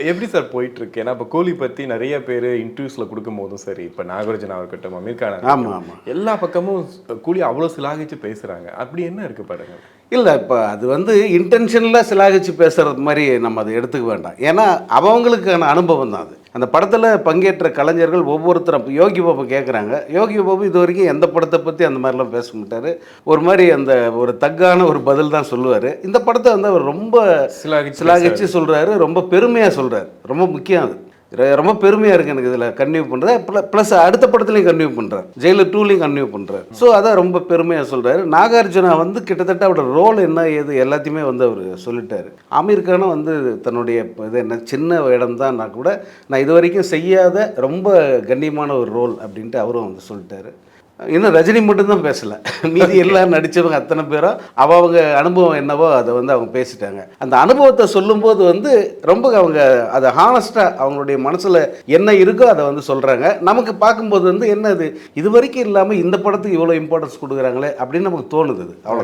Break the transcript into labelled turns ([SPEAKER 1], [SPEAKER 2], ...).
[SPEAKER 1] எப்படி சார் போயிட்டு இருக்கு? ஏன்னா இப்ப கூலி பத்தி நிறைய பேர் இன்டர்வியூஸ்ல கொடுக்கும் போதும் சரி, இப்ப நாகார்ஜுனா இருக்கட்டும், அமீர் கான்
[SPEAKER 2] ஆமாம் ஆமாம்.
[SPEAKER 1] எல்லா பக்கமும் கூலி அவ்வளவு சிலாகிச்சு பேசுறாங்க. அப்படி என்ன இருக்கு பாருங்க.
[SPEAKER 2] இல்லை இப்போ அது வந்து இன்டென்ஷனலாக சிலாகிச்சு பேசுகிறது மாதிரி நம்ம அதை எடுத்துக்க வேண்டாம். ஏன்னா அவங்களுக்கான அனுபவம் தான் அது. அந்த படத்தில் பங்கேற்ற கலைஞர்கள் ஒவ்வொருத்தரும் இப்போ யோகி பாபு கேட்குறாங்க. யோகி பாபு இது வரைக்கும் எந்த படத்தை பற்றி அந்த மாதிரிலாம் பேச மாட்டார். ஒரு மாதிரி அந்த ஒரு தக்கான ஒரு பதில் தான் சொல்லுவார். இந்த படத்தை வந்து அவர் ரொம்ப சிலாகிச்சு சொல்கிறாரு, ரொம்ப பெருமையாக சொல்கிறார். ரொம்ப முக்கியம் அது. ரொம்ப பெருமையாக இருக்குது எனக்கு இதில் கன்டினியூ பண்ணுறாரு. ப்ளஸ் அடுத்த படத்துலையும் கன்டினியூ பண்ணுறார், ஜெயிலர் 2லையும் கன்டினியூ பண்ணுறாரு. ஸோ அதான் ரொம்ப பெருமையாக சொல்கிறாரு. நாகார்ஜுனா வந்து கிட்டத்தட்ட அவரோட ரோல் என்ன ஏது எல்லாத்தையுமே வந்து அவர் சொல்லிட்டார். அமீர் கானும் வந்து தன்னுடைய இது என்ன சின்ன இடம் தான் கூட நான் இது வரைக்கும் செய்யாத ரொம்ப கண்ணியமான ஒரு ரோல் அப்படின்ட்டு அவரும் வந்து சொல்லிட்டாரு. இன்னும் ரஜினி மட்டும்தான் பேசலை, மீதி எல்லாம் நடித்தவங்க அத்தனை பேரும் அவங்க அனுபவம் என்னவோ அதை வந்து அவங்க பேசிட்டாங்க. அந்த அனுபவத்தை சொல்லும்போது வந்து ரொம்ப அவங்க அதை ஹானஸ்ட்டாக அவங்களுடைய மனசில் என்ன இருக்கோ அதை வந்து சொல்கிறாங்க. நமக்கு பார்க்கும்போது வந்து என்ன இது வரைக்கும் இல்லாமல் இந்த படத்துக்கு இவ்வளோ இம்பார்ட்டன்ஸ் கொடுக்குறாங்களே அப்படின்னு நமக்கு தோணுது. அவ்வளோ.